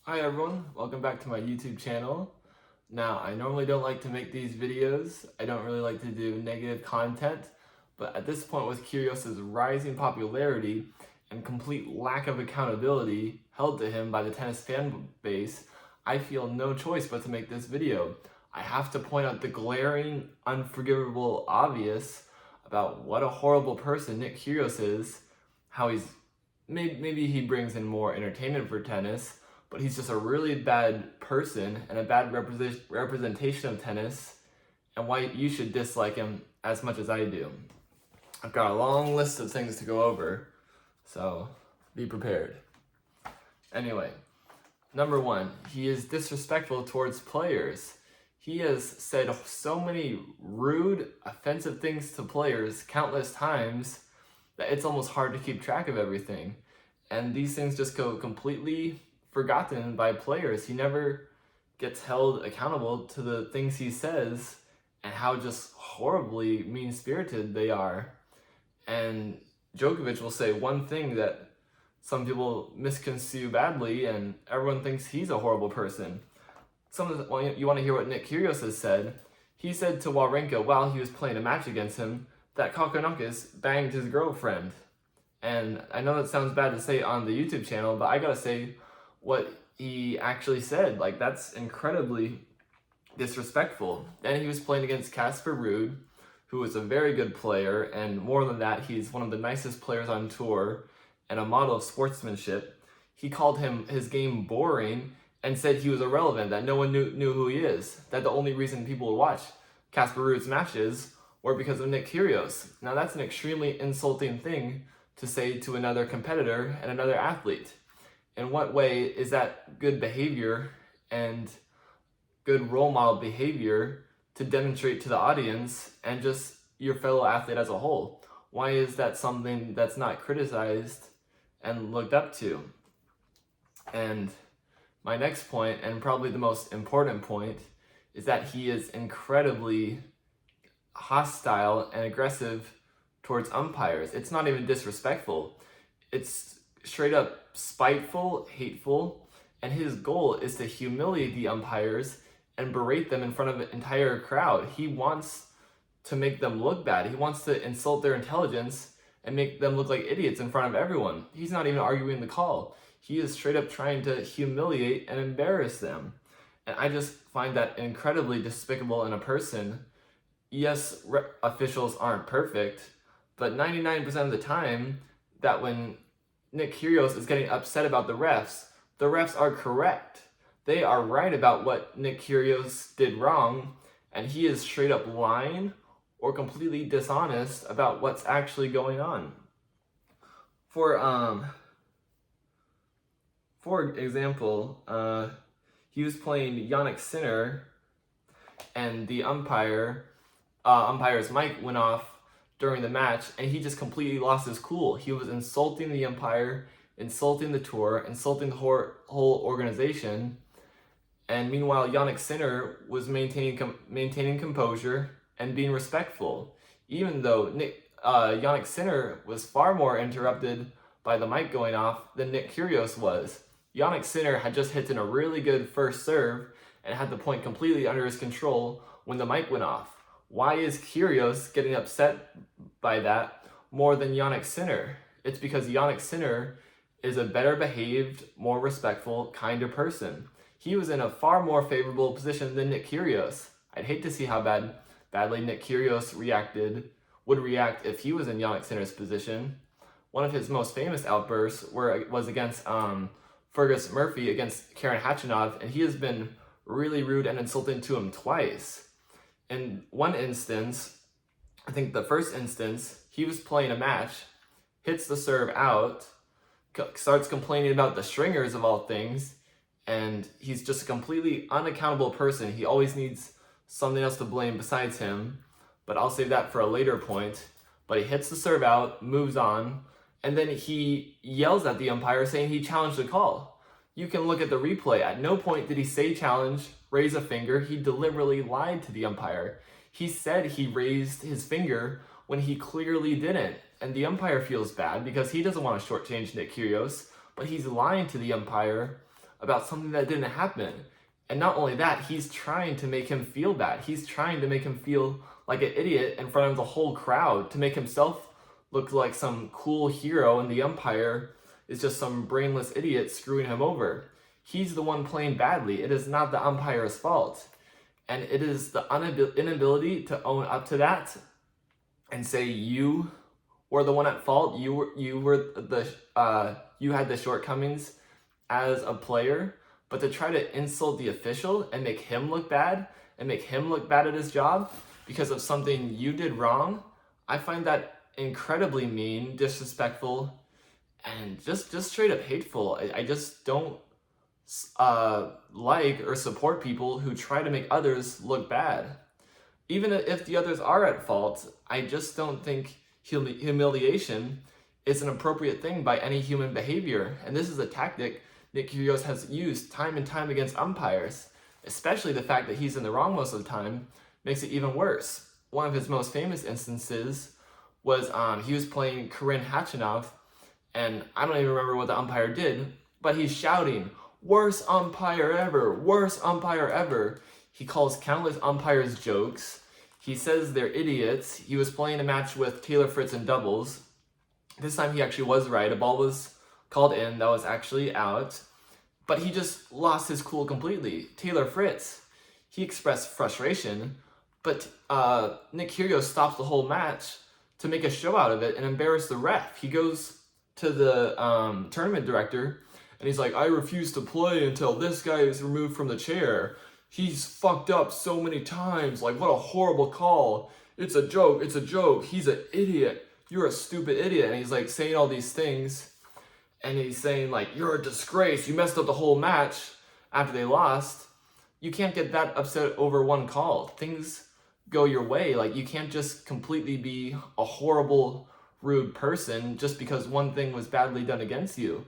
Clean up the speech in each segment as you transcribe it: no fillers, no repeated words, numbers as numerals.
Hi everyone, welcome back to my YouTube channel. Now, I normally don't like to make these videos. I don't really like to do negative content, but at this point with Kyrgios' rising popularity and complete lack of accountability held to him by the tennis fan base, I feel no choice but to make this video. I have to point out the glaring, unforgivable obvious about what a horrible person Nick Kyrgios is, how he's maybe he brings in more entertainment for tennis, but he's just a really bad person and a bad representation of tennis, and why you should dislike him as much as I do. I've got a long list of things to go over, so be prepared. Anyway, number one, he is disrespectful towards players. He has said so many rude, offensive things to players countless times that it's almost hard to keep track of everything. And these things just go completely forgotten by players. He never gets held accountable to the things he says and how just horribly mean-spirited they are. And Djokovic will say one thing that some people misconstrue badly, and everyone thinks he's a horrible person. You want to hear what Nick Kyrgios has said? He said to Wawrinka while he was playing a match against him that Kokkinakis banged his girlfriend. And I know that sounds bad to say on the YouTube channel, but I gotta say what he actually said. Like, that's incredibly disrespectful. Then he was playing against Casper Ruud, who is a very good player, and more than that, he's one of the nicest players on tour and a model of sportsmanship. He called his game boring and said he was irrelevant, that no one knew who he is, that the only reason people would watch Casper Ruud's matches were because of Nick Kyrgios. Now that's an extremely insulting thing to say to another competitor and another athlete. In what way is that good behavior and good role model behavior to demonstrate to the audience and just your fellow athlete as a whole? Why is that something that's not criticized and looked up to? And my next point, and probably the most important point, is that he is incredibly hostile and aggressive towards umpires. It's not even disrespectful. It's straight up spiteful, hateful, and his goal is to humiliate the umpires and berate them in front of an entire crowd. He wants to make them look bad. He wants to insult their intelligence and make them look like idiots in front of everyone. He's not even arguing the call. He is straight up trying to humiliate and embarrass them. And I just find that incredibly despicable in a person. Yes, officials aren't perfect, but 99% of the time, that when Nick Kyrgios is getting upset about the refs are correct. They are right about what Nick Kyrgios did wrong, and he is straight up lying or completely dishonest about what's actually going on. For example, he was playing Jannik Sinner, and the umpire's mic went off during the match, and he just completely lost his cool. He was insulting the umpire, insulting the tour, insulting the whole organization. And meanwhile, Jannik Sinner was maintaining composure and being respectful, even though Jannik Sinner was far more interrupted by the mic going off than Nick Kyrgios was. Jannik Sinner had just hit in a really good first serve and had the point completely under his control when the mic went off. Why is Kyrgios getting upset by that more than Jannik Sinner? It's because Jannik Sinner is a better behaved, more respectful, kinder person. He was in a far more favorable position than Nick Kyrgios. I'd hate to see how badly Nick Kyrgios would react if he was in Jannik Sinner's position. One of his most famous outbursts was against Fergus Murphy against Karen Khachanov, and he has been really rude and insulting to him twice. In one instance, I think the first instance, he was playing a match, hits the serve out, starts complaining about the stringers of all things, and he's just a completely unaccountable person. He always needs something else to blame besides him, but I'll save that for a later point. But he hits the serve out, moves on, and then he yells at the umpire saying he challenged the call. You can look at the replay. At no point did he say challenge, raise a finger. He deliberately lied to the umpire. He said he raised his finger when he clearly didn't. And the umpire feels bad because he doesn't want to shortchange Nick Kyrgios, but he's lying to the umpire about something that didn't happen. And not only that, he's trying to make him feel bad. He's trying to make him feel like an idiot in front of the whole crowd to make himself look like some cool hero, and the umpire is just some brainless idiot screwing him over. He's the one playing badly. It is not the umpire's fault. And it is the inability to own up to that and say you were the one at fault. You had the shortcomings as a player, but to try to insult the official and make him look bad and make him look bad at his job because of something you did wrong, I find that incredibly mean, disrespectful, and just straight up hateful. I just don't like or support people who try to make others look bad. Even if the others are at fault, I just don't think humiliation is an appropriate thing by any human behavior. And this is a tactic Nick Kyrgios has used time and time against umpires, especially the fact that he's in the wrong most of the time makes it even worse. One of his most famous instances was he was playing Karen Khachanov, and I don't even remember what the umpire did, but he's shouting, "Worst umpire ever, worst umpire ever." He calls countless umpires jokes. He says they're idiots. He was playing a match with Taylor Fritz in doubles. This time he actually was right. A ball was called in that was actually out, but he just lost his cool completely. Taylor Fritz, he expressed frustration, but Nick Kyrgios stops the whole match to make a show out of it and embarrass the ref. He goes to the tournament director and he's like, "I refuse to play until this guy is removed from the chair. He's fucked up so many times. Like, what a horrible call. It's a joke. It's a joke. He's an idiot. You're a stupid idiot." And he's like saying all these things. And he's saying like, "You're a disgrace. You messed up the whole match," after they lost. You can't get that upset over one call. Things go your way. Like, you can't just completely be a horrible, rude person just because one thing was badly done against you.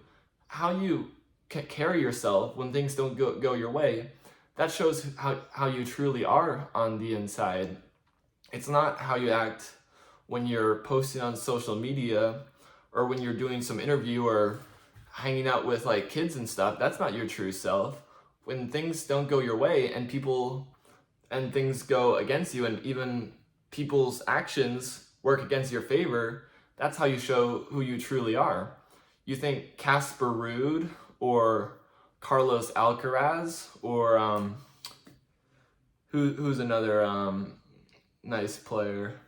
How you carry yourself when things don't go your way, that shows how you truly are on the inside. It's not how you act when you're posting on social media or when you're doing some interview or hanging out with like kids and stuff. That's not your true self. When things don't go your way and things go against you, and even people's actions work against your favor, that's how you show who you truly are. You think Casper Ruud or Carlos Alcaraz or who's another nice player?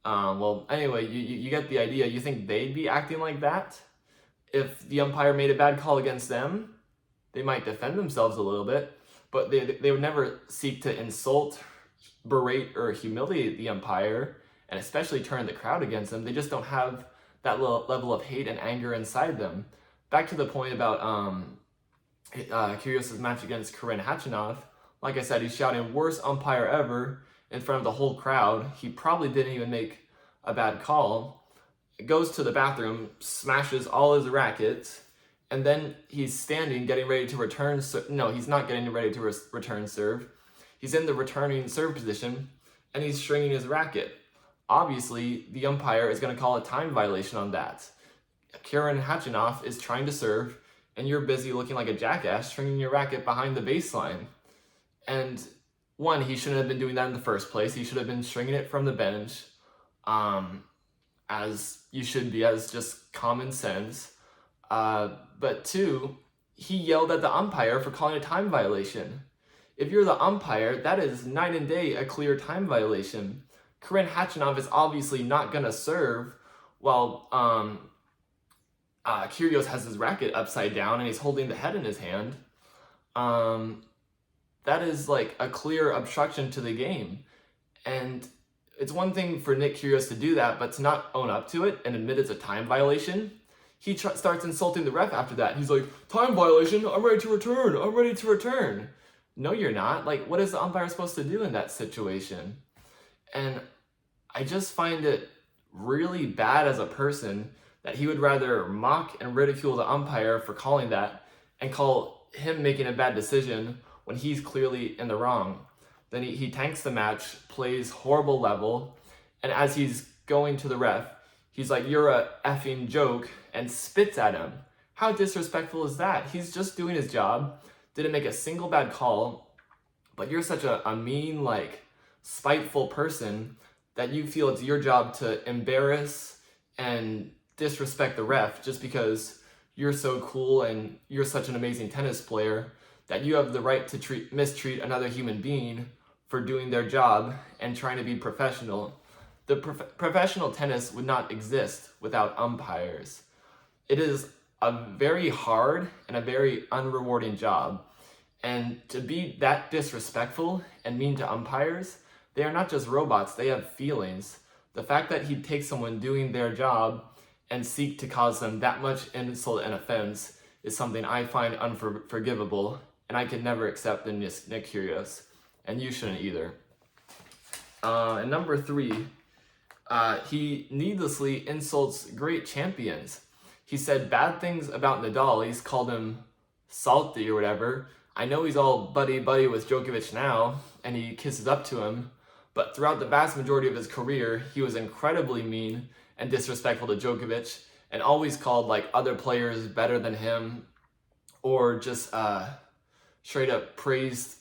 Well, anyway, you get the idea. You think they'd be acting like that? If the umpire made a bad call against them, they might defend themselves a little bit, but they would never seek to insult, berate, or humiliate the umpire, and especially turn the crowd against them. They just don't have that level of hate and anger inside them. Back to the point about Kyrgios' match against Karen Khachanov. Like I said, he's shouting "worst umpire ever" in front of the whole crowd. He probably didn't even make a bad call. Goes to the bathroom, smashes all his rackets, and then he's standing getting ready to return. No, he's not getting ready to return serve. He's in the returning serve position, and he's stringing his racket. Obviously, the umpire is going to call a time violation on that. Karen Khachanov is trying to serve, and you're busy looking like a jackass stringing your racket behind the baseline. And one, he shouldn't have been doing that in the first place. He should have been stringing it from the bench, as you should be, as just common sense. But two, he yelled at the umpire for calling a time violation. If you're the umpire, that is night and day a clear time violation. Karen Khachanov is obviously not going to serve while Kyrgios has his racket upside down and he's holding the head in his hand. That is like a clear obstruction to the game. And it's one thing for Nick Kyrgios to do that, but to not own up to it and admit it's a time violation. He starts insulting the ref after that. He's like, "Time violation, I'm ready to return, I'm ready to return." No, you're not. Like, what is the umpire supposed to do in that situation? And I just find it really bad as a person that he would rather mock and ridicule the umpire for calling that and call him making a bad decision when he's clearly in the wrong. Then he tanks the match, plays horrible level, and as he's going to the ref, he's like, "You're a effing joke," and spits at him. How disrespectful is that? He's just doing his job, didn't make a single bad call, but you're such a mean, like, spiteful person that you feel it's your job to embarrass and disrespect the ref just because you're so cool and you're such an amazing tennis player that you have the right to mistreat another human being for doing their job and trying to be professional. The professional tennis would not exist without umpires. It is a very hard and a very unrewarding job. And to be that disrespectful and mean to umpires, they are not just robots, they have feelings. The fact that he'd take someone doing their job and seek to cause them that much insult and offense is something I find unforgivable, and I could never accept in Nick Kyrgios, and you shouldn't either. And number 3, he needlessly insults great champions. He said bad things about Nadal. He's called him salty or whatever. I know he's all buddy-buddy with Djokovic now, and he kisses up to him, but throughout the vast majority of his career, he was incredibly mean and disrespectful to Djokovic, and always called like other players better than him, or just straight up praised,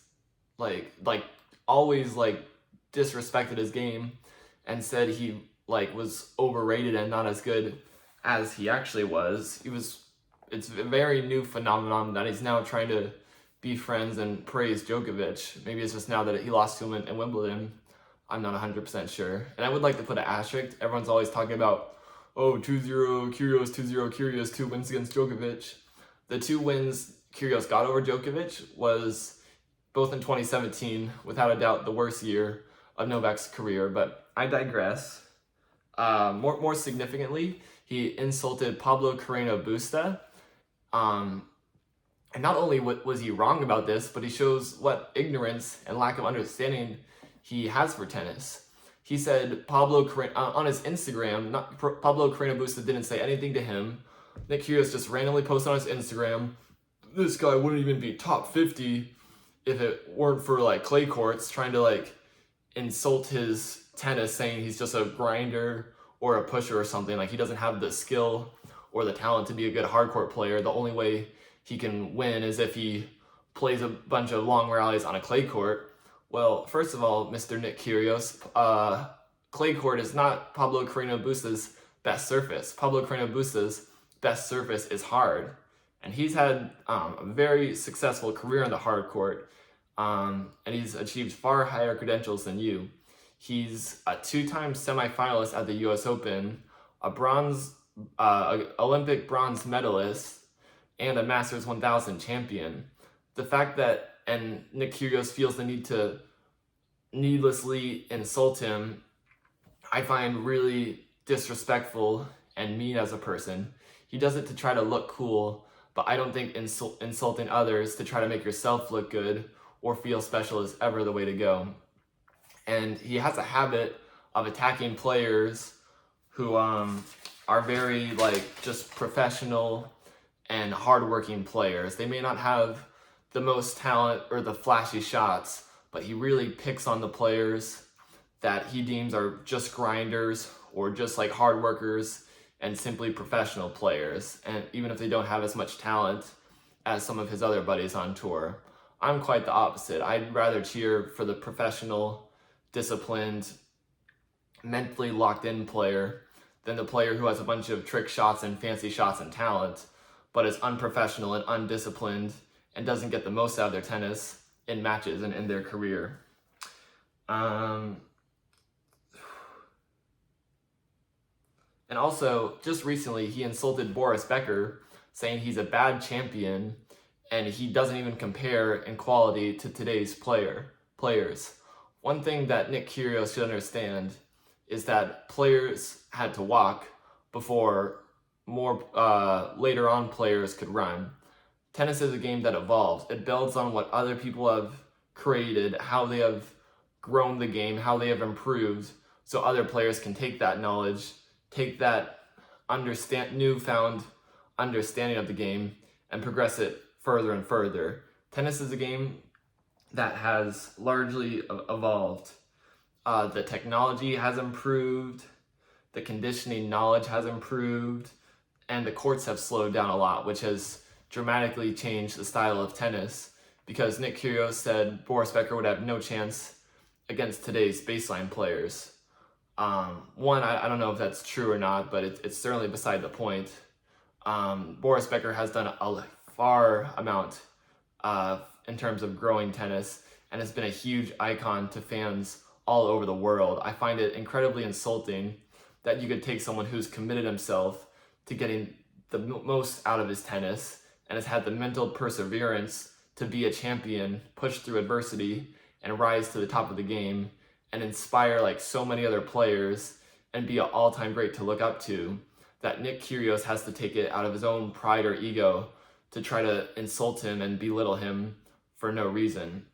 like always like disrespected his game, and said he like was overrated and not as good as he actually was. It's a very new phenomenon that he's now trying to be friends and praise Djokovic. Maybe it's just now that he lost to him in Wimbledon. I'm not 100% sure. And I would like to put an asterisk. Everyone's always talking about, 2-0 Kyrgios, 2-0 Kyrgios, 2 wins against Djokovic. The 2 wins Kyrgios got over Djokovic was both in 2017, without a doubt the worst year of Novak's career, but I digress. More significantly, he insulted Pablo Carreno Busta. And not only was he wrong about this, but he shows what ignorance and lack of understanding he has for tennis. He said Pablo Carreno, on his Instagram, Pablo Carreno Busta didn't say anything to him. Nick Kyrgios just randomly posted on his Instagram, this guy wouldn't even be top 50 if it weren't for like clay courts, trying to like insult his tennis, saying he's just a grinder or a pusher or something. Like he doesn't have the skill or the talent to be a good hardcourt player. The only way he can win is if he plays a bunch of long rallies on a clay court. Well, first of all, Mr. Nick Kyrgios, clay court is not Pablo Carreno Busta's best surface. Pablo Carreno Busta's best surface is hard. And he's had a very successful career on the hard court, and he's achieved far higher credentials than you. He's a 2-time semifinalist at the US Open, a Olympic bronze medalist, and a Masters 1000 champion. The fact that Nick Kyrgios feels the need to needlessly insult him, I find really disrespectful and mean as a person. He does it to try to look cool, but I don't think insulting others to try to make yourself look good or feel special is ever the way to go. And he has a habit of attacking players who are very just professional and hardworking players. They may not have the most talent or the flashy shots, but he really picks on the players that he deems are just grinders or just like hard workers and simply professional players, and even if they don't have as much talent as some of his other buddies on tour. I'm quite the opposite. I'd rather cheer for the professional, disciplined, mentally locked in player than the player who has a bunch of trick shots and fancy shots and talent, but is unprofessional and undisciplined and doesn't get the most out of their tennis in matches and in their career. And also, just recently, he insulted Boris Becker, saying he's a bad champion and he doesn't even compare in quality to today's players. One thing that Nick Kyrgios should understand is that players had to walk before more later on players could run. Tennis is a game that evolves. It builds on what other people have created, how they have grown the game, how they have improved, so other players can take that knowledge, take that newfound understanding of the game, and progress it further and further. Tennis is a game that has largely evolved. The technology has improved, the conditioning knowledge has improved, and the courts have slowed down a lot, which has dramatically changed the style of tennis, because Nick Kyrgios said Boris Becker would have no chance against today's baseline players. One, I don't know if that's true or not, but it's certainly beside the point. Boris Becker has done a far amount in terms of growing tennis, and has been a huge icon to fans all over the world. I find it incredibly insulting that you could take someone who's committed himself to getting the most out of his tennis and has had the mental perseverance to be a champion, push through adversity, and rise to the top of the game, and inspire like so many other players and be an all-time great to look up to, that Nick Kyrgios has to take it out of his own pride or ego to try to insult him and belittle him for no reason.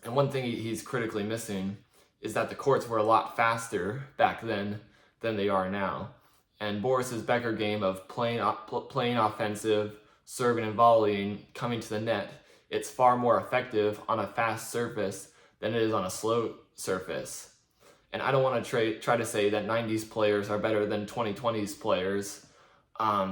And one thing he's critically missing is that the courts were a lot faster back then than they are now. And Boris's Becker game of playing offensive, serving and volleying, coming to the net, it's far more effective on a fast surface than it is on a slow surface. And I don't want to try to say that 90s players are better than 2020s players,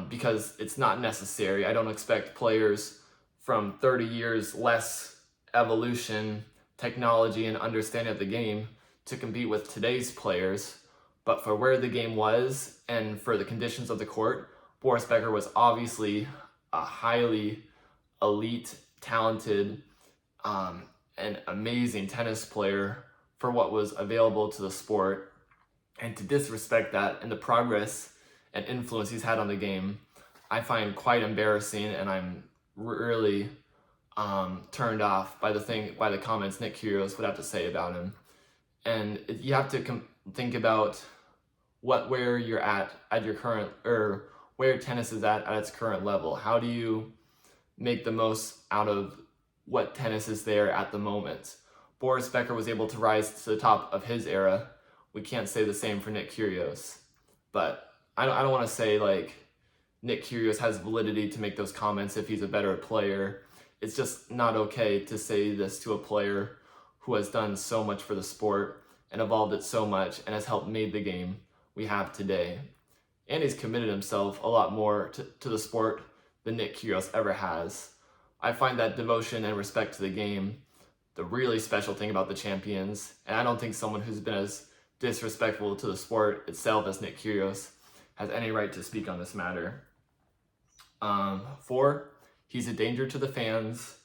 because it's not necessary. I don't expect players from 30 years less evolution, technology, and understanding of the game to compete with today's players. But for where the game was and for the conditions of the court, Boris Becker was obviously a highly elite, talented, and amazing tennis player for what was available to the sport. And to disrespect that and the progress and influence he's had on the game, I find quite embarrassing, and I'm really turned off by the comments Nick Kyrgios would have to say about him. And you have to think about where you're at your current, or where tennis is at its current level. How do you make the most out of what tennis is there at the moment? Boris Becker was able to rise to the top of his era. We can't say the same for Nick Kyrgios. But I don't want to say like Nick Kyrgios has validity to make those comments if he's a better player. It's just not okay to say this to a player who has done so much for the sport and evolved it so much and has helped made the game we have today. And he's committed himself a lot more to the sport than Nick Kyrgios ever has. I find that devotion and respect to the game the really special thing about the champions, and I don't think someone who's been as disrespectful to the sport itself as Nick Kyrgios has any right to speak on this matter. 4, he's a danger to the fans.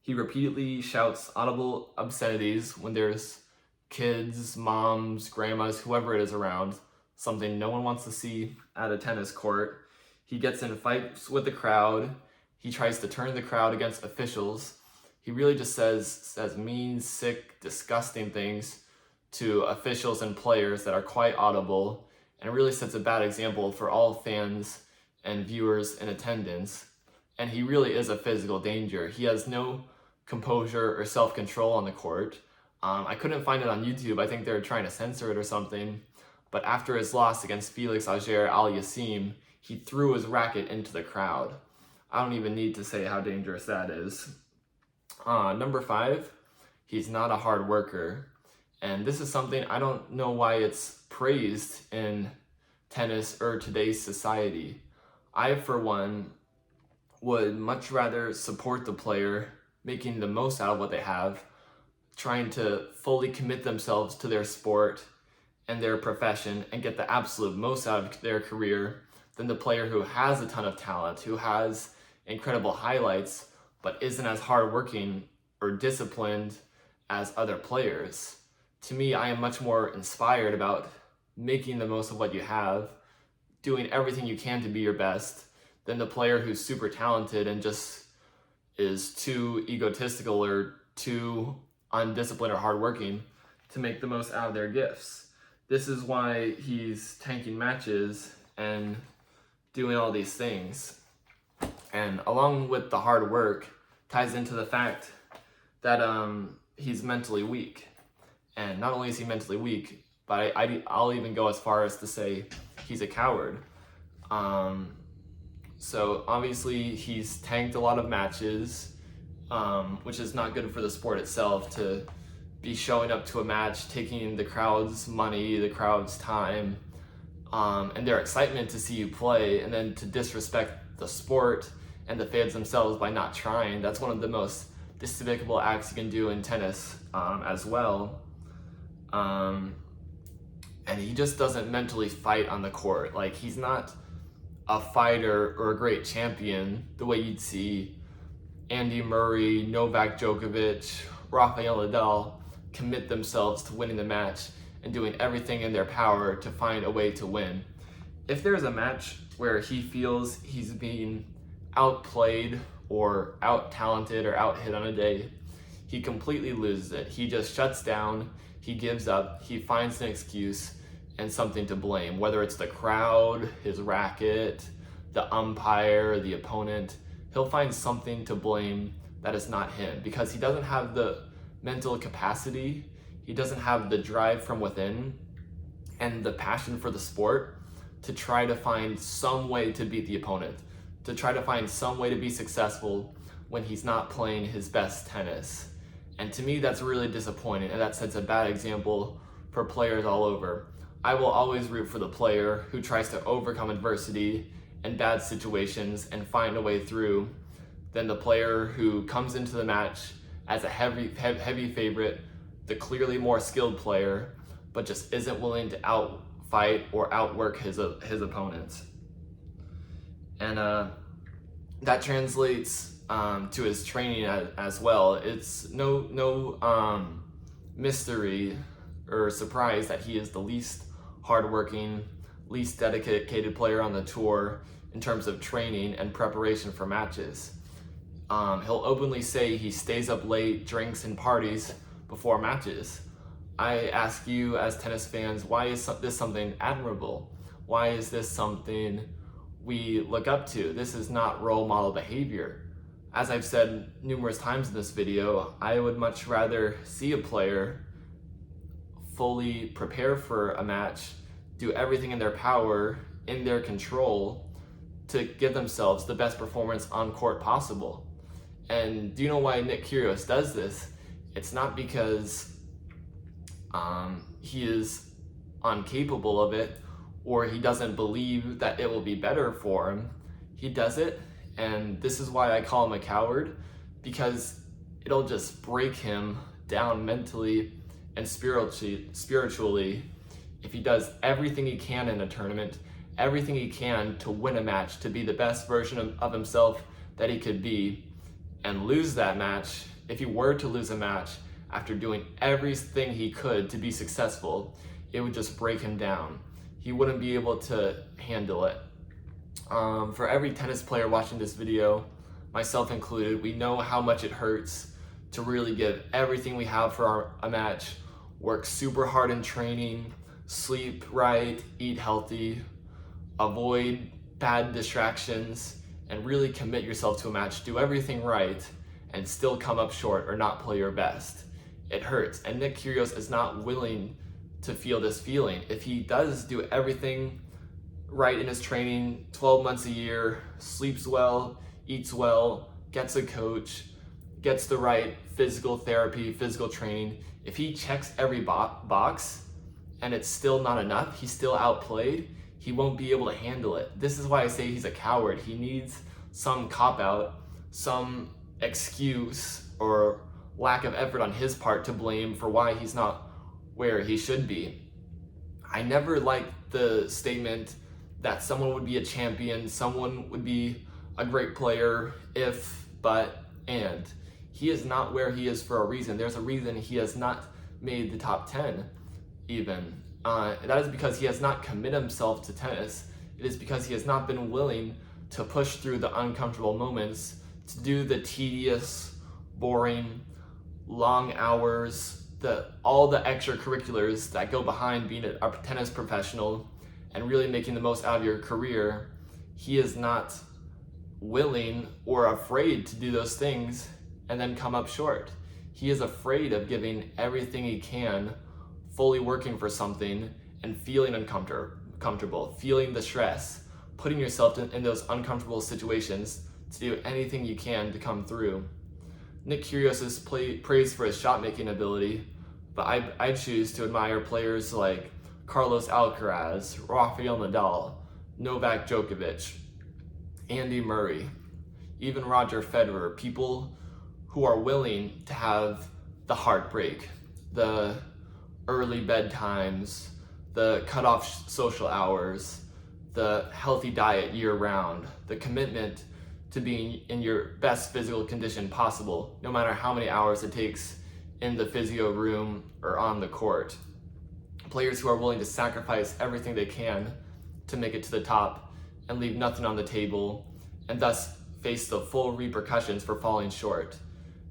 He repeatedly shouts audible obscenities when there's kids, moms, grandmas, whoever it is around, something no one wants to see at a tennis court. He gets in fights with the crowd. He tries to turn the crowd against officials. He really just says mean, sick, disgusting things to officials and players that are quite audible, and really sets a bad example for all fans and viewers in attendance. And he really is a physical danger. He has no composure or self-control on the court. I couldn't find it on YouTube. I think they were trying to censor it or something. But after his loss against Felix Auger-Aliassime, he threw his racket into the crowd. I don't even need to say how dangerous that is. Number 5, he's not a hard worker. And this is something I don't know why it's praised in tennis or today's society. I, for one, would much rather support the player making the most out of what they have, trying to fully commit themselves to their sport and their profession and get the absolute most out of their career, than the player who has a ton of talent, who has incredible highlights, but isn't as hardworking or disciplined as other players. To me, I am much more inspired about making the most of what you have, doing everything you can to be your best, than the player who's super talented and just is too egotistical or too undisciplined or hardworking to make the most out of their gifts. This is why he's tanking matches and doing all these things. And along with the hard work ties into the fact that he's mentally weak. And not only is he mentally weak, but I'll even go as far as to say he's a coward. So obviously he's tanked a lot of matches, which is not good for the sport itself, to be showing up to a match, taking the crowd's money, the crowd's time, and their excitement to see you play, and then to disrespect the sport and the fans themselves by not trying. That's one of the most despicable acts you can do in tennis as well. And he just doesn't mentally fight on the court. Like, he's not a fighter or a great champion the way you'd see Andy Murray, Novak Djokovic, Rafael Nadal commit themselves to winning the match and doing everything in their power to find a way to win. If there's a match where he feels he's being outplayed or out-talented or out-hit on a day, he completely loses it. He just shuts down, he gives up, he finds an excuse and something to blame, whether it's the crowd, his racket, the umpire, the opponent. He'll find something to blame that is not him, because he doesn't have the mental capacity, he doesn't have the drive from within and the passion for the sport to try to find some way to beat the opponent, to try to find some way to be successful when he's not playing his best tennis. And to me, that's really disappointing, and that sets a bad example for players all over. I will always root for the player who tries to overcome adversity and bad situations and find a way through, than the player who comes into the match as a heavy favorite, the clearly more skilled player, but just isn't willing to outfight or outwork his opponents. And that translates to his training as well. It's no mystery or surprise that he is the least hardworking, least dedicated player on the tour in terms of training and preparation for matches. He'll openly say he stays up late, drinks, and parties before matches. I ask you as tennis fans, why is this something admirable? Why is this something we look up to? This is not role model behavior. As I've said numerous times in this video, I would much rather see a player fully prepare for a match, do everything in their power, in their control, to give themselves the best performance on court possible. And do you know why Nick Kyrgios does this? It's not because he is incapable of it or he doesn't believe that it will be better for him. He does it, and this is why I call him a coward, because it'll just break him down mentally and spiritually if he does everything he can in a tournament, everything he can to win a match, to be the best version of himself that he could be, and lose that match. If he were to lose a match after doing everything he could to be successful, it would just break him down. He wouldn't be able to handle it. For every tennis player watching this video, myself included, we know how much it hurts to really give everything we have for a match, work super hard in training, sleep right, eat healthy, avoid bad distractions, and really commit yourself to a match, do everything right, and still come up short or not play your best. It hurts, and Nick Kyrgios is not willing to feel this feeling. If he does do everything right in his training, 12 months a year, sleeps well, eats well, gets a coach, gets the right physical therapy, physical training, if he checks every box and it's still not enough, he's still outplayed, he won't be able to handle it. This is why I say he's a coward. He needs some cop-out, some excuse or lack of effort on his part to blame for why he's not where he should be. I never liked the statement that someone would be a champion, someone would be a great player if, but, and. He is not where he is for a reason. There's a reason he has not made the top 10 even. That is because he has not committed himself to tennis. It is because he has not been willing to push through the uncomfortable moments, to do the tedious, boring, long hours, all the extracurriculars that go behind being a tennis professional and really making the most out of your career. He is not willing or afraid to do those things and then come up short. He is afraid of giving everything he can, fully working for something and feeling uncomfortable, feeling the stress, putting yourself in those uncomfortable situations to do anything you can to come through. Nick Kyrgios is praised for his shot-making ability, but I choose to admire players like Carlos Alcaraz, Rafael Nadal, Novak Djokovic, Andy Murray, even Roger Federer, people who are willing to have the heartbreak, the early bedtimes, the cut-off social hours, the healthy diet year-round, the commitment to being in your best physical condition possible, no matter how many hours it takes in the physio room or on the court. Players who are willing to sacrifice everything they can to make it to the top and leave nothing on the table, and thus face the full repercussions for falling short.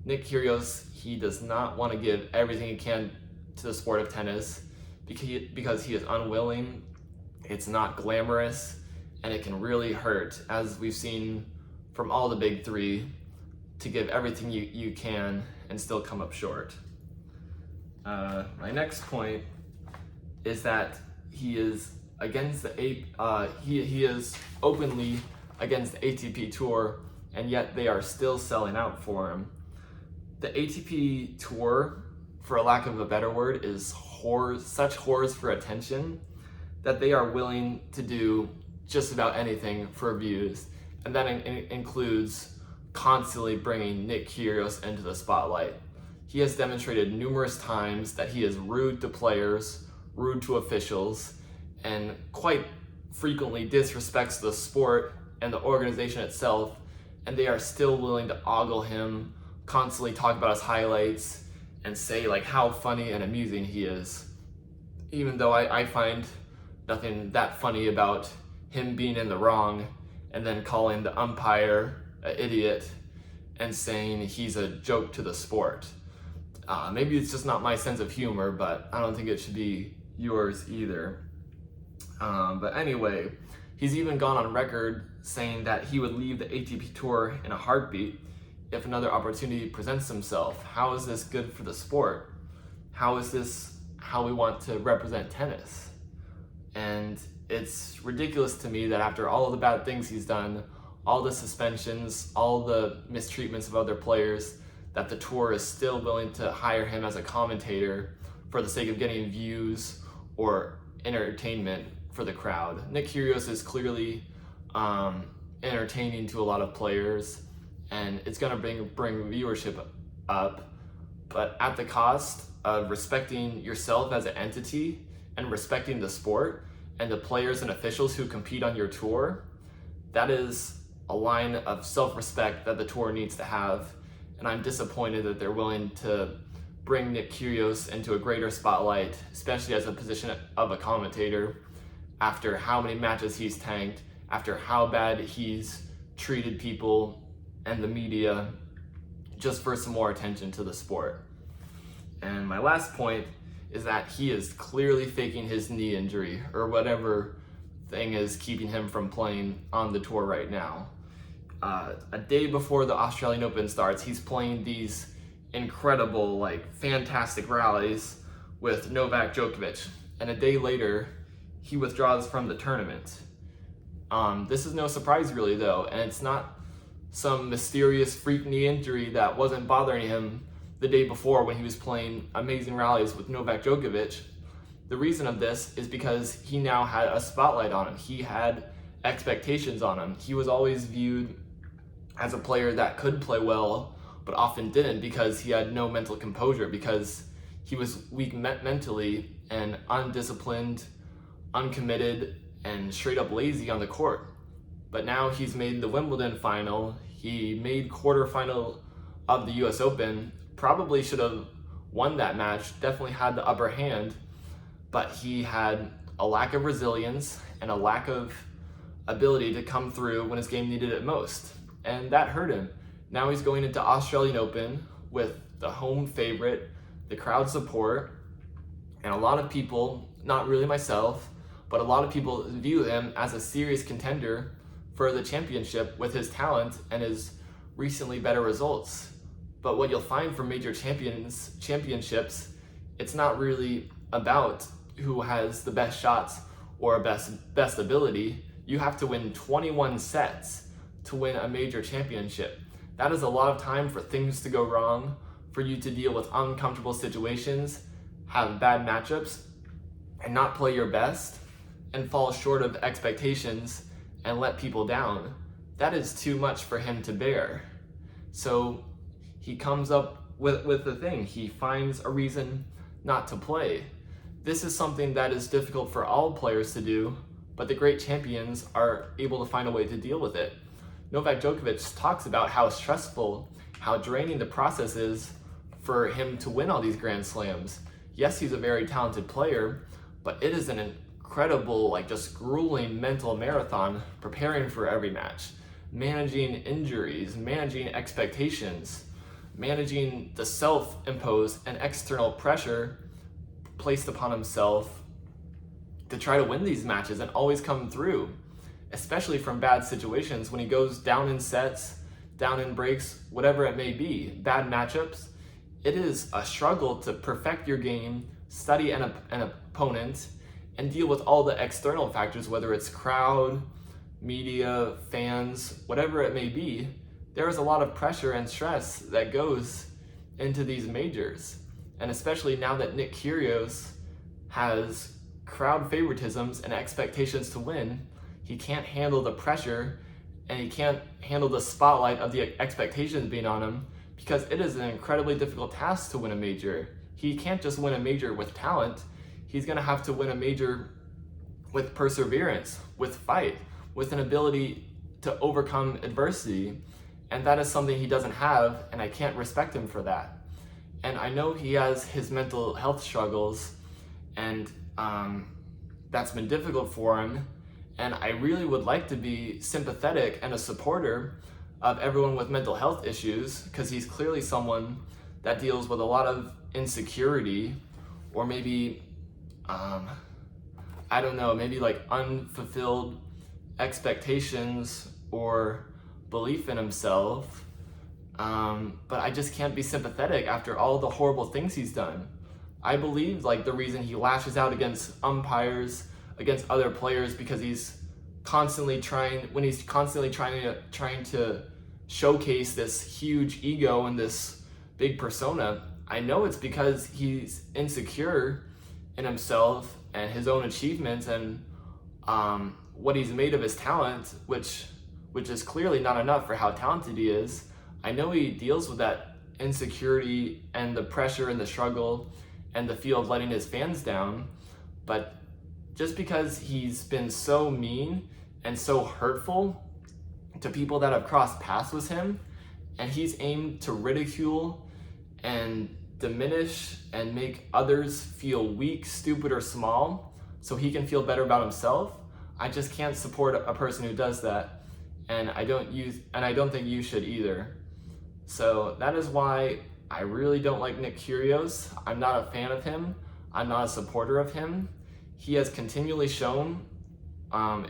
Nick Kyrgios, he does not want to give everything he can to the sport of tennis because he is unwilling. It's not glamorous, and it can really hurt, as we've seen from all the big three, to give everything you can and still come up short. My next point is that he is against he is openly against the ATP Tour, and yet they are still selling out for him. The ATP Tour, for a lack of a better word, is such whores for attention that they are willing to do just about anything for views, and that includes constantly bringing Nick Kyrgios into the spotlight. He has demonstrated numerous times that he is rude to players, rude to officials, and quite frequently disrespects the sport and the organization itself, and they are still willing to ogle him, constantly talk about his highlights, and say like how funny and amusing he is. Even though I find nothing that funny about him being in the wrong and then calling the umpire an idiot and saying he's a joke to the sport. Maybe it's just not my sense of humor, but I don't think it should be yours either. But anyway, he's even gone on record saying that he would leave the ATP Tour in a heartbeat if another opportunity presents himself. How is this good for the sport? How is this how we want to represent tennis? And it's ridiculous to me that after all of the bad things he's done, all the suspensions, all the mistreatments of other players, that the tour is still willing to hire him as a commentator for the sake of getting views or entertainment for the crowd. Nick Kyrgios is clearly entertaining to a lot of players, and it's going to bring viewership up, but at the cost of respecting yourself as an entity and respecting the sport and the players and officials who compete on your tour. That is a line of self-respect that the tour needs to have, and I'm disappointed that they're willing to bring Nick Kyrgios into a greater spotlight, especially as a position of a commentator, after how many matches he's tanked, after how bad he's treated people and the media, just for some more attention to the sport. And my last point is that he is clearly faking his knee injury, or whatever thing is keeping him from playing on the tour right now. A day before the Australian Open starts, he's playing these incredible, fantastic rallies with Novak Djokovic, and a day later, he withdraws from the tournament. This is no surprise really though, and it's not some mysterious freak knee injury that wasn't bothering him the day before when he was playing amazing rallies with Novak Djokovic. The reason of this is because he now had a spotlight on him. He had expectations on him. He was always viewed as a player that could play well, but often didn't because he had no mental composure, because he was weak mentally and undisciplined, uncommitted, and straight up lazy on the court. But now he's made the Wimbledon final, he made quarterfinal of the US Open, probably should have won that match, definitely had the upper hand, but he had a lack of resilience and a lack of ability to come through when his game needed it most. And that hurt him. Now he's going into Australian Open with the home favorite, the crowd support, and a lot of people, not really myself, but a lot of people view him as a serious contender for the championship with his talent and his recently better results. But what you'll find for major championships, it's not really about who has the best shots or best ability. You have to win 21 sets to win a major championship. That is a lot of time for things to go wrong, for you to deal with uncomfortable situations, have bad matchups, and not play your best and fall short of expectations and let people down, that is too much for him to bear. So he comes up with the thing. He finds a reason not to play. This is something that is difficult for all players to do, but the great champions are able to find a way to deal with it. Novak Djokovic talks about how stressful, how draining the process is for him to win all these Grand Slams. Yes, he's a very talented player, but it is an incredible, just grueling mental marathon preparing for every match, managing injuries, managing expectations, managing the self-imposed and external pressure placed upon himself to try to win these matches and always come through, especially from bad situations when he goes down in sets, down in breaks, whatever it may be, bad matchups. It is a struggle to perfect your game, study an opponent, and deal with all the external factors, whether it's crowd, media, fans, whatever it may be. There is a lot of pressure and stress that goes into these majors. And especially now that Nick Kyrgios has crowd favoritisms and expectations to win, he can't handle the pressure and he can't handle the spotlight of the expectations being on him, because it is an incredibly difficult task to win a major. He can't just win a major with talent. He's gonna have to win a major with perseverance, with fight, with an ability to overcome adversity. And that is something he doesn't have, and I can't respect him for that. And I know he has his mental health struggles, and that's been difficult for him. And I really would like to be sympathetic and a supporter of everyone with mental health issues, because he's clearly someone that deals with a lot of insecurity, or maybe, I don't know, maybe unfulfilled expectations or belief in himself. But I just can't be sympathetic after all the horrible things he's done. I believe the reason he lashes out against umpires, against other players, because he's constantly trying to showcase this huge ego and this big persona. I know it's because he's insecure in himself and his own achievements and what he's made of his talent, which is clearly not enough for how talented he is. I know he deals with that insecurity and the pressure and the struggle and the feel of letting his fans down, but just because he's been so mean and so hurtful to people that have crossed paths with him, and he's aimed to ridicule and diminish and make others feel weak, stupid, or small so he can feel better about himself, I just can't support a person who does that, and I don't think you should either. So that is why I really don't like Nick Kyrgios. I'm not a fan of him. I'm not a supporter of him. He has continually shown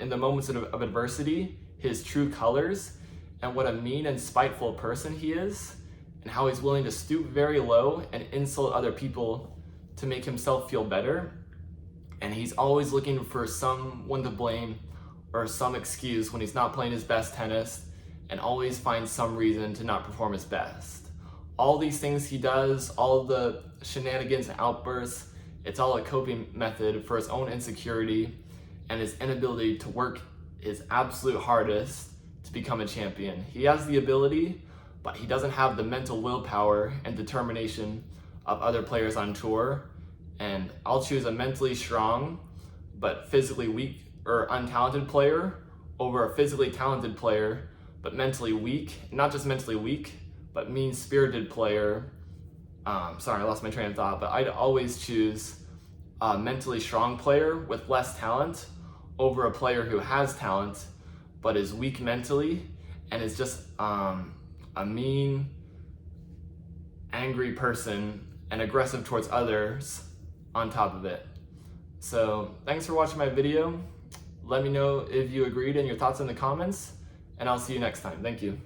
in the moments of adversity his true colors and what a mean and spiteful person he is, and how he's willing to stoop very low and insult other people to make himself feel better. And he's always looking for someone to blame or some excuse when he's not playing his best tennis, and always finds some reason to not perform his best. All these things he does, all the shenanigans and outbursts, it's all a coping method for his own insecurity and his inability to work his absolute hardest to become a champion. He has the ability, but he doesn't have the mental willpower and determination of other players on tour. And I'll choose a mentally strong but physically weak or untalented player over a physically talented player but mentally weak, not just mentally weak, but mean-spirited player. Sorry, I lost my train of thought, but I'd always choose a mentally strong player with less talent over a player who has talent but is weak mentally and is just a mean, angry person and aggressive towards others on top of it. So thanks for watching my video. Let me know if you agreed and your thoughts in the comments, and I'll see you next time. Thank you.